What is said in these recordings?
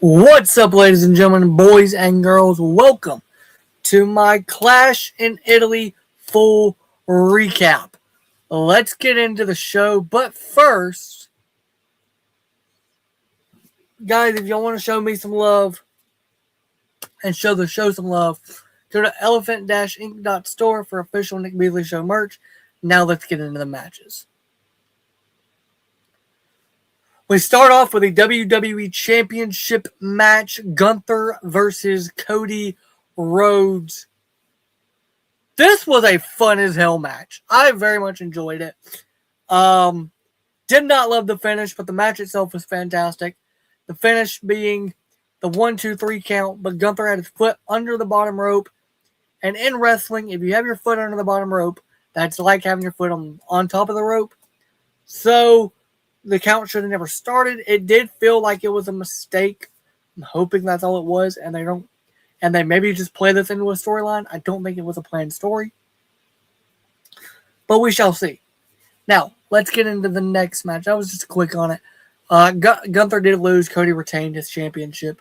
What's up, ladies and gentlemen, boys and girls? Welcome to my Clash in Italy full recap. Let's get into the show, but first, guys, if y'all want to show me some love and show the show some love, go to elephant-inc.store for official Nick Beasley Show merch. Now let's get into the matches. We start off with a WWE Championship match, Gunther versus Cody Rhodes. This was a fun as hell match. I very much enjoyed it. Did not love the finish, but the match itself was fantastic. The finish being the 1-2-3 count, but Gunther had his foot under the bottom rope. And in wrestling, if you have your foot under the bottom rope, that's like having your foot on top of the rope. So the count should have never started. It did feel like it was a mistake. I'm hoping that's all it was, and they maybe just play this into a storyline. I don't think it was a planned story, but we shall see. Now, let's get into the next match. I was just quick on it. Gunther did lose. Cody retained his championship.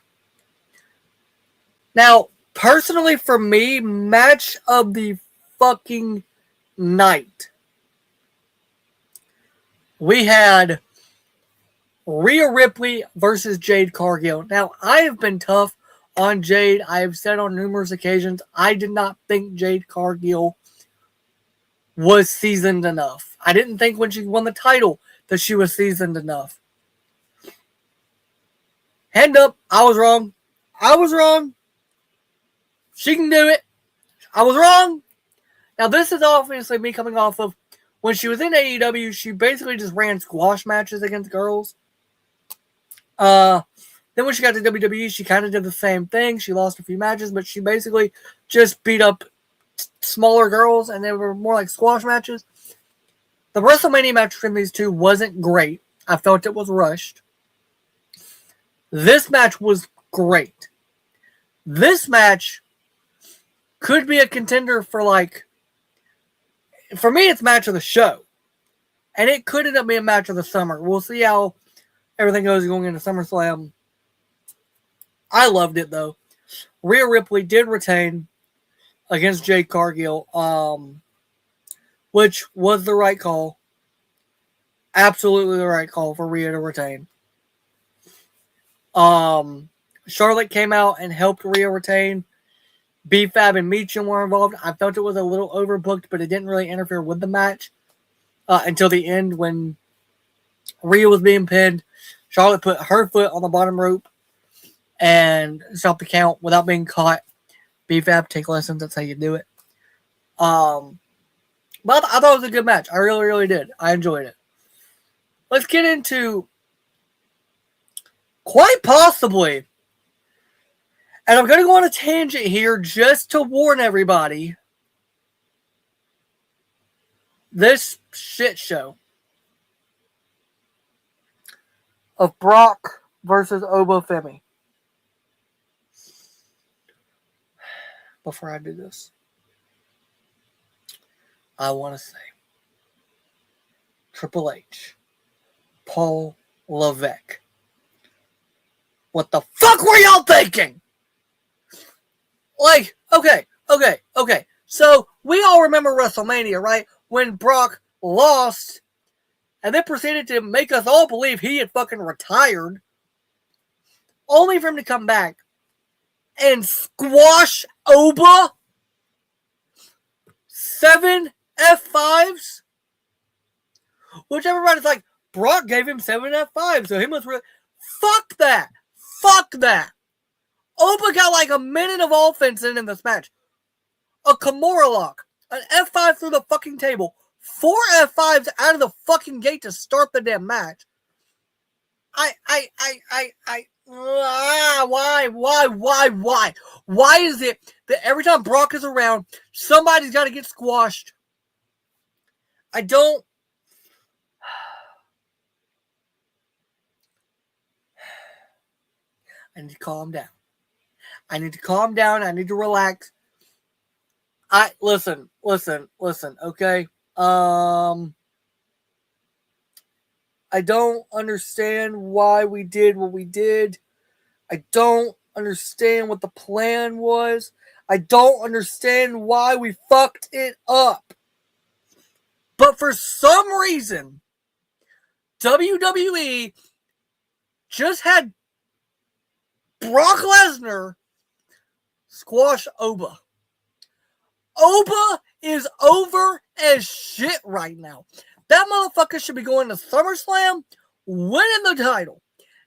Now, personally for me, match of the fucking night. We had Rhea Ripley versus Jade Cargill. Now, I have been tough on Jade. I have said on numerous occasions, I did not think Jade Cargill was seasoned enough. I didn't think when she won the title that she was seasoned enough. Hand up, I was wrong. I was wrong. She can do it. I was wrong. Now, this is obviously me coming off of when she was in AEW, she basically just ran squash matches against girls. Then when she got to WWE, she kind of did the same thing. She lost a few matches, but she basically just beat up smaller girls, and they were more like squash matches. The WrestleMania match between these two wasn't great. I felt it was rushed. This match was great. This match could be a contender for for me, it's match of the show. And it could end up being match of the summer. We'll see how everything goes going into SummerSlam. I loved it, though. Rhea Ripley did retain against Jade Cargill, which was the right call. Absolutely the right call for Rhea to retain. Charlotte came out and helped Rhea retain. B-Fab and Meacham were involved. I felt it was a little overbooked, but it didn't really interfere with the match until the end when Rhea was being pinned. Charlotte put her foot on the bottom rope and stopped the count without being caught. B-Fab, take lessons. That's how you do it. But I thought it was a good match. I really, really did. I enjoyed it. Let's get into quite possibly, and I'm going to go on a tangent here just to warn everybody, this shit show of Brock versus Oba Femi. Before I do this, I want to say Triple H, Paul Levesque. What the fuck were y'all thinking? Okay. So, we all remember WrestleMania, right? When Brock lost and then proceeded to make us all believe he had fucking retired, only for him to come back and squash Oba 7 F5s, which everybody's like, Brock gave him 7 F5s, so he must really... Fuck that. Oba got like a minute of offense in this match. A Kimura lock, an F5 through the fucking table, 4 F5s out of the fucking gate to start the damn match. Why? Why is it that every time Brock is around, somebody's got to get squashed? I don't... I need to calm down. I need to relax. Listen, okay? I don't understand why we did what we did. I don't understand what the plan was. I don't understand why we fucked it up. But for some reason, WWE just had Brock Lesnar squash Oba. Oba is over as shit right now. That motherfucker should be going to SummerSlam, winning the title.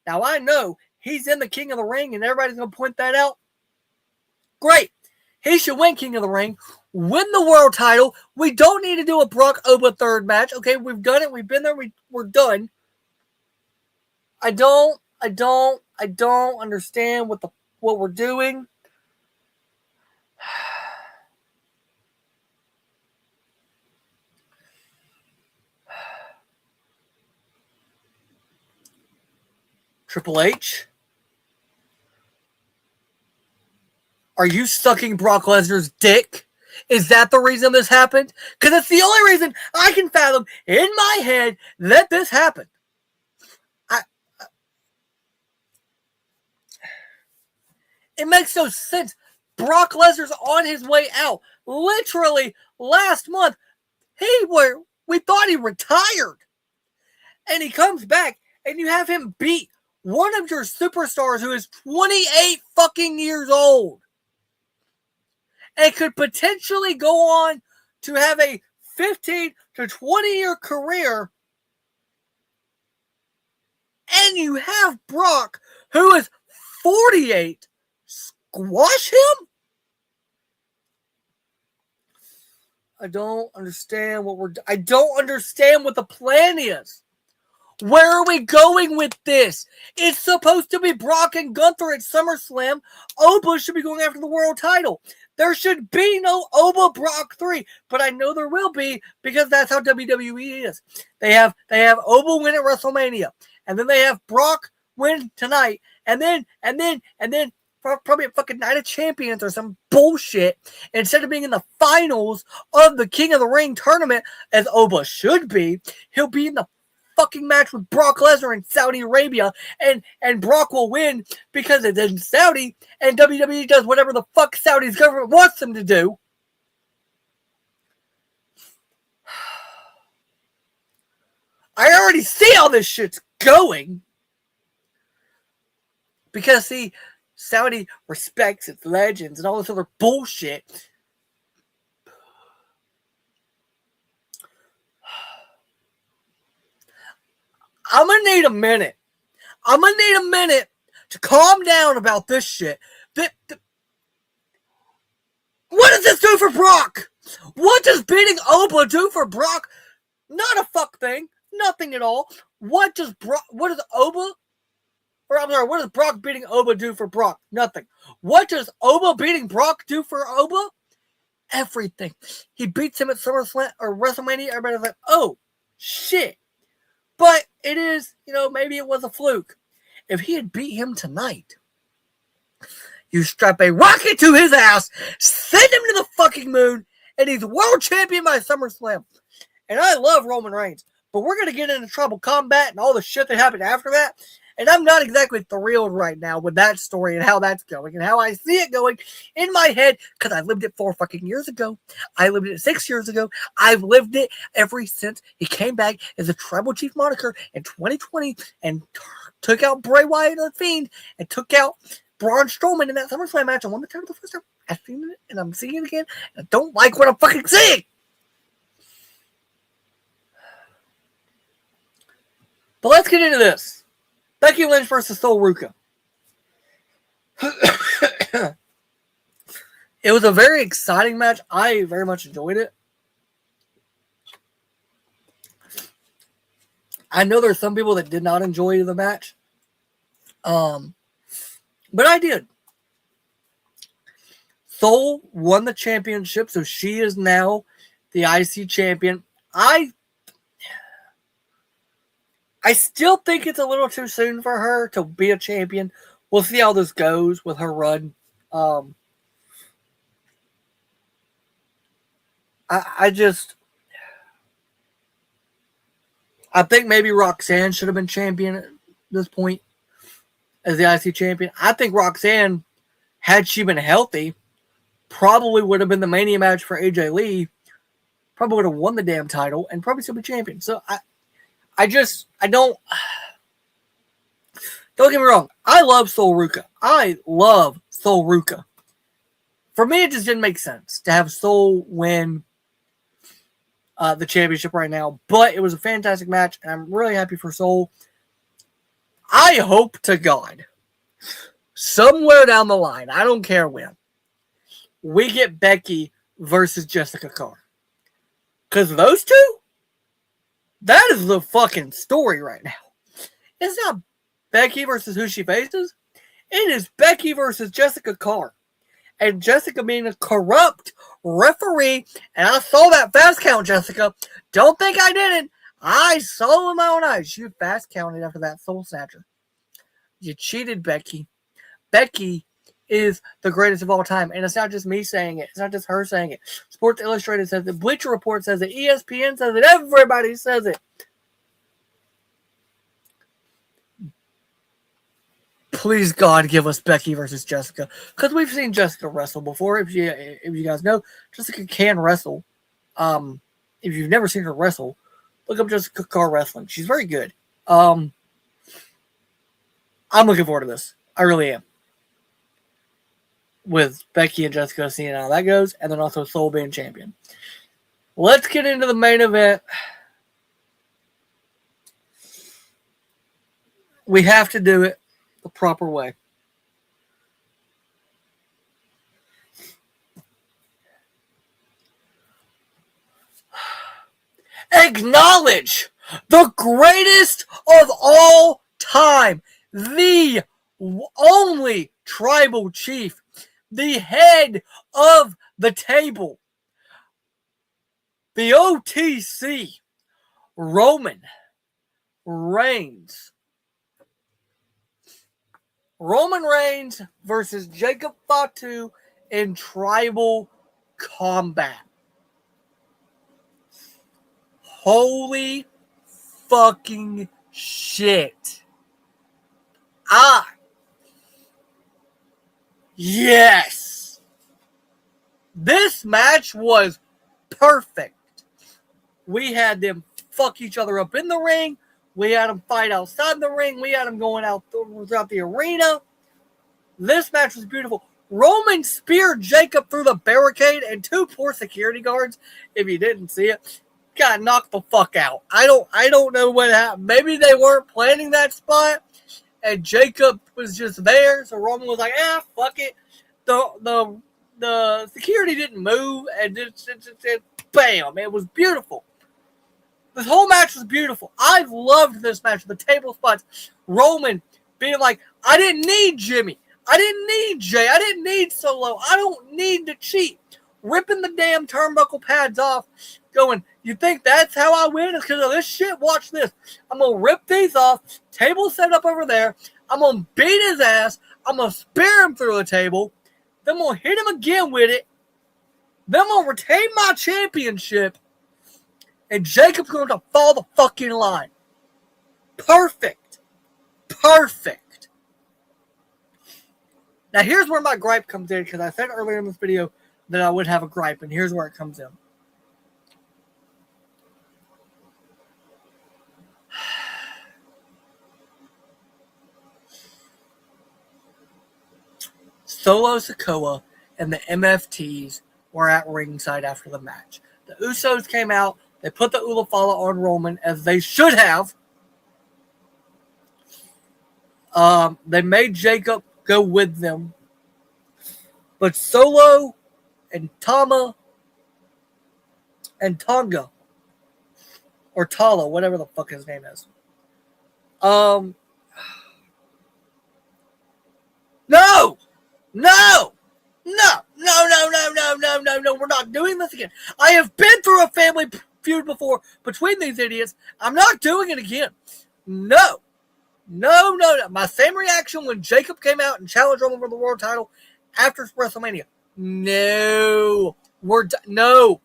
Now, I know he's in the King of the Ring, and everybody's going to point that out. Great. He should win King of the Ring, win the world title. We don't need to do a Brock Oba third match. Okay, we've done it. We've been there. We're done. I don't understand what we're doing. Triple H? Are you sucking Brock Lesnar's dick? Is that the reason this happened? Because it's the only reason I can fathom in my head that this happened. It makes no sense. Brock Lesnar's on his way out. Literally, last month, we thought he retired. And he comes back, and you have him beat one of your superstars who is 28 fucking years old. And could potentially go on to have a 15 to 20 year career. And you have Brock, who is 48, squash him? I don't understand I don't understand what the plan is. Where are we going with this? It's supposed to be Brock and Gunther at SummerSlam. Oba should be going after the world title. There should be no Oba Brock 3, but I know there will be because that's how WWE is. They have Oba win at WrestleMania, and then they have Brock win tonight, and then probably a fucking Night of Champions or some bullshit. Instead of being in the finals of the King of the Ring tournament, as Oba should be, he'll be in the fucking match with Brock Lesnar in Saudi Arabia, and Brock will win because it's in Saudi, and WWE does whatever the fuck Saudi's government wants them to do. I already see how this shit's going. Because, see, Saudi respects its legends and all this other bullshit. I'm going to need a minute. I'm going to need a minute to calm down about this shit. What does this do for Brock? What does beating Oba do for Brock? Not a fuck thing. Nothing at all. What does Brock beating Oba do for Brock? Nothing. What does Oba beating Brock do for Oba? Everything. He beats him at SummerSlam or WrestleMania. Everybody's like, oh, shit. But it is, maybe it was a fluke. If he had beat him tonight, you strap a rocket to his ass, send him to the fucking moon, and he's world champion by SummerSlam. And I love Roman Reigns, but we're going to get into Tribal Combat and all the shit that happened after that. And I'm not exactly thrilled right now with that story and how that's going and how I see it going in my head because I lived it 4 fucking years ago. I lived it 6 years ago. I've lived it ever since he came back as a Tribal Chief moniker in 2020 and took out Bray Wyatt the Fiend and took out Braun Strowman in that SummerSlam match. I won the title the first time. I've seen it and I'm seeing it again. And I don't like what I'm fucking seeing. But let's get into this. Becky Lynch versus Sol Ruca. It was a very exciting match. I very much enjoyed it. I know there's some people that did not enjoy the match. But I did. Sol won the championship, so she is now the IC champion. I still think it's a little too soon for her to be a champion. We'll see how this goes with her run. I think maybe Roxanne should have been champion at this point. as the IC champion. I think Roxanne, had she been healthy, probably would have been the Mania match for AJ Lee. Probably would have won the damn title and probably still be champion. So I don't get me wrong. I love Sol Ruca. I love Sol Ruca. For me, it just didn't make sense to have Sol win the championship right now. But it was a fantastic match, and I'm really happy for Sol. I hope to God, somewhere down the line, I don't care when, we get Becky versus Jessica Carr. Because those two, that is the fucking story right now. It's not Becky versus who she faces. It is Becky versus Jessica Carr. And Jessica being a corrupt referee. And I saw that fast count, Jessica. Don't think I didn't. I saw with my own eyes. You fast counted after that Soul Snatcher. You cheated, Becky. Becky is the greatest of all time. And it's not just me saying it. It's not just her saying it. Sports Illustrated says it. Bleacher Report says it. ESPN says it. Everybody says it. Please, God, give us Becky versus Jessica. Because we've seen Jessica wrestle before. If you guys know, Jessica can wrestle. If you've never seen her wrestle, look up Jessica Carr wrestling. She's very good. I'm looking forward to this. I really am. With Becky and Jessica, seeing how that goes, and then also Sol being champion. Let's get into the main event. We have to do it the proper way. Acknowledge the greatest of all time, the only tribal chief, the head of the table, the OTC, Roman Reigns. Roman Reigns versus Jacob Fatu in tribal combat. Holy fucking shit. Yes. This match was perfect. We had them fuck each other up in the ring. We had them fight outside the ring. We had them going out throughout the arena. This match was beautiful. Roman speared Jacob through the barricade, and two poor security guards, if you didn't see it, got knocked the fuck out. I don't know what happened. Maybe they weren't planning that spot, and Jacob was just there, so Roman was like, fuck it. The security didn't move, and just bam, it was beautiful. This whole match was beautiful. I loved this match. The table spots. Roman being like, I didn't need Jimmy. I didn't need Jay. I didn't need Solo. I don't need to cheat. Ripping the damn turnbuckle pads off. Going, you think that's how I win? It's because of this shit? Watch this. I'm going to rip these off. Table set up over there. I'm going to beat his ass. I'm going to spear him through the table. Then I'm going to hit him again with it. Then I'm going to retain my championship. And Jacob's going to fall the fucking line. Perfect. Perfect. Now, here's where my gripe comes in, because I said earlier in this video that I would have a gripe, and here's where it comes in. Solo Sikoa and the MFTs were at ringside after the match. The Usos came out. They put the Ulafala on Roman, as they should have. They made Jacob go with them. But Solo and Tama and Tonga, or Tala, whatever the fuck his name is. No! We're not doing this again. I have been through a family feud before between these idiots. I'm not doing it again. No. My same reaction when Jacob came out and challenged Roman for the world title after WrestleMania. No. No.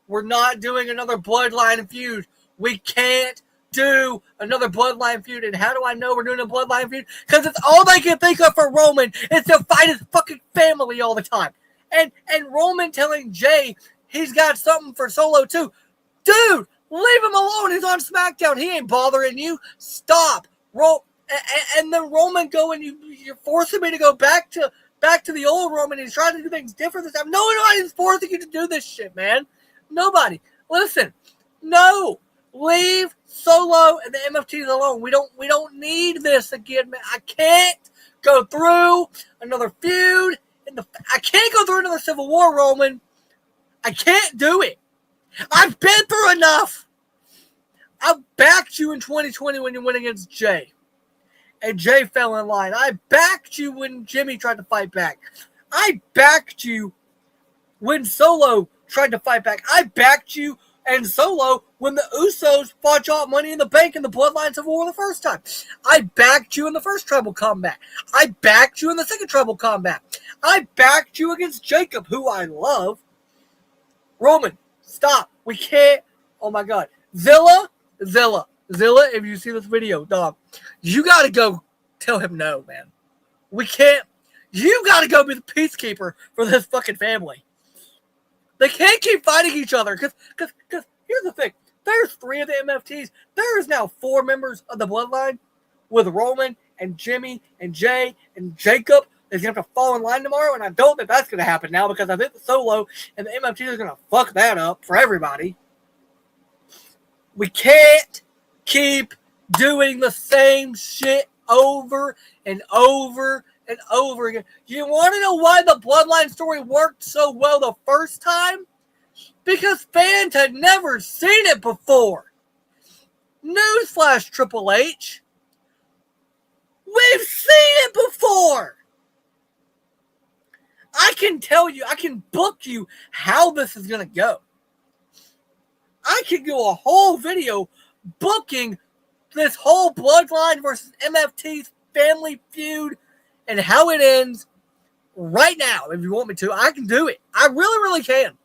We're not doing another bloodline feud. We can't do another Bloodline feud. And how do I know we're doing a Bloodline feud? Because it's all they can think of for Roman is to fight his fucking family all the time. And Roman telling Jay he's got something for Solo too. Dude, leave him alone. He's on SmackDown. He ain't bothering you. Stop. And then Roman you're forcing me to go back to the old Roman. He's trying to do things different this time. Nobody's forcing you to do this shit, man. Nobody. Listen. No. Leave Solo and the MFTs alone. We don't need this again, man. I can't go through another feud. I can't go through another Civil War, Roman. I can't do it. I've been through enough. I backed you in 2020 when you went against Jay. And Jay fell in line. I backed you when Jimmy tried to fight back. I backed you when Solo tried to fight back. I backed you and Solo when the Usos fought y'all Money in the Bank in the Bloodline Civil War the first time. I backed you in the first Tribal Combat. I backed you in the second Tribal Combat. I backed you against Jacob, who I love. Roman, stop. We can't. Oh, my God. Zilla, if you see this video, dog, you got to go tell him no, man. We can't. You got to go be the peacekeeper for this fucking family. They can't keep fighting each other because here's the thing. There's 3 of the MFTs. There is now 4 members of the Bloodline with Roman and Jimmy and Jay and Jacob. They're going to have to fall in line tomorrow, and I don't think that's going to happen now because I think the Solo and the MFTs are going to fuck that up for everybody. We can't keep doing the same shit over and over and over again. You want to know why the Bloodline story worked so well the first time? Because fans had never seen it before. Newsflash, Triple H. We've seen it before. I can tell you, I can book you how this is going to go. I could do a whole video booking this whole Bloodline versus MFT's family feud and how it ends right now. If you want me to, I can do it. I really, really can.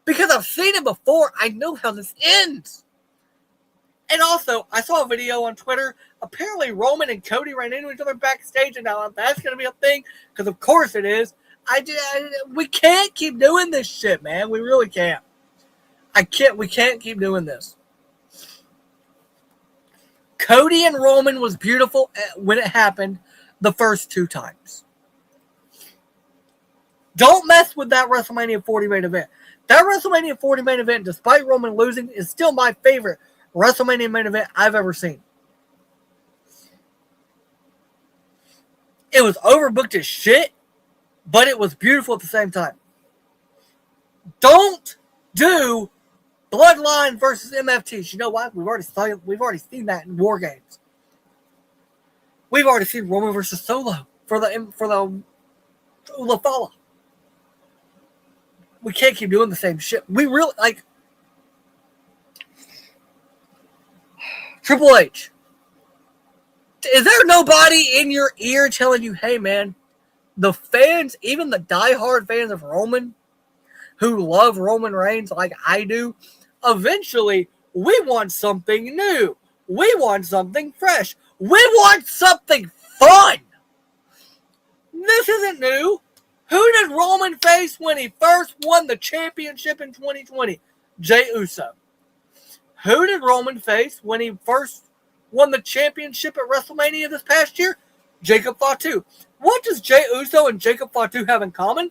Because I've seen it before. I know how this ends. And also, I saw a video on Twitter. Apparently, Roman and Cody ran into each other backstage, and now that's going to be a thing. Because, of course, it is. We can't keep doing this shit, man. We really can't. We can't keep doing this. Cody and Roman was beautiful when it happened the first 2 times. Don't mess with that WrestleMania 40 main event. That WrestleMania 40 main event, despite Roman losing, is still my favorite WrestleMania main event I've ever seen. It was overbooked as shit, but it was beautiful at the same time. Don't do Bloodline versus MFTs. You know why? We've already seen that in War Games. We've already seen Roman versus Solo for the Ulafala. We can't keep doing the same shit. We really Triple H. Is there nobody in your ear telling you, hey man, the fans, even the diehard fans of Roman, who love Roman Reigns like I do, eventually we want something new. We want something fresh. We want something fun. This isn't new. Who did Roman face when he first won the championship in 2020? Jey Uso. Who did Roman face when he first won the championship at WrestleMania this past year? Jacob Fatu. What does Jey Uso and Jacob Fatu have in common?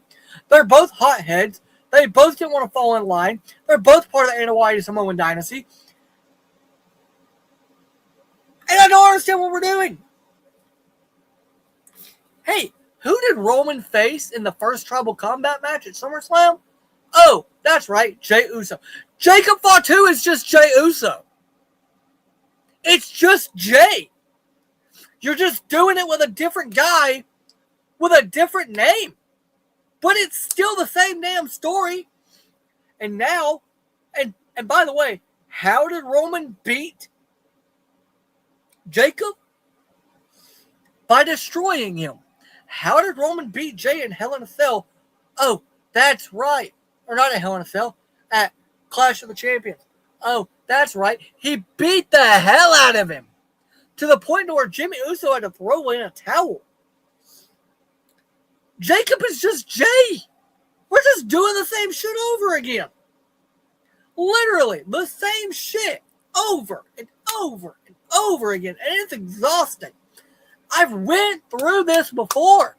They're both hotheads. They both didn't want to fall in line. They're both part of the Anoa'i Samoan dynasty. And I don't understand what we're doing. Hey, who did Roman face in the first Tribal Combat match at SummerSlam? Oh, that's right, Jey Uso. Jacob Fatu is just Jey Uso. It's just Jey. You're just doing it with a different guy with a different name. But it's still the same damn story. And now, and by the way, how did Roman beat Jacob? By destroying him. How did Roman beat Jey in Hell in a Cell? Oh, that's right. Or not at Hell in a Cell. At Clash of the Champions. Oh, that's right. He beat the hell out of him to the point where Jimmy Uso had to throw in a towel. Jacob is just Jay. We're just doing the same shit over again. Literally, the same shit over and over and over again. And it's exhausting. I've went through this before.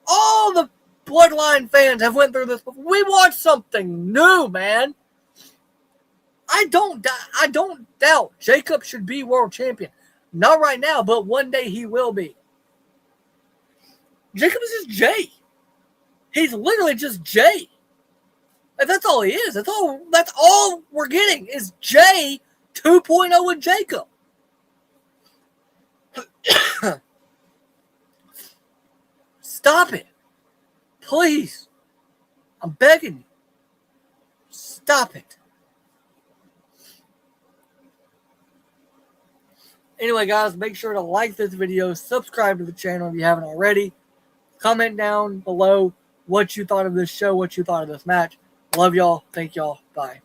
All the Bloodline fans have went through this before. We want something new, man. I don't doubt Jacob should be world champion. Not right now, but one day he will be. Jacob is just Jay. He's literally just Jay. And that's all he is. That's all we're getting is Jay 2.0 with Jacob. Stop it. Please. I'm begging you. Stop it. Anyway, guys, make sure to like this video, subscribe to the channel if you haven't already. Comment down below what you thought of this show, what you thought of this match. Love y'all. Thank y'all. Bye.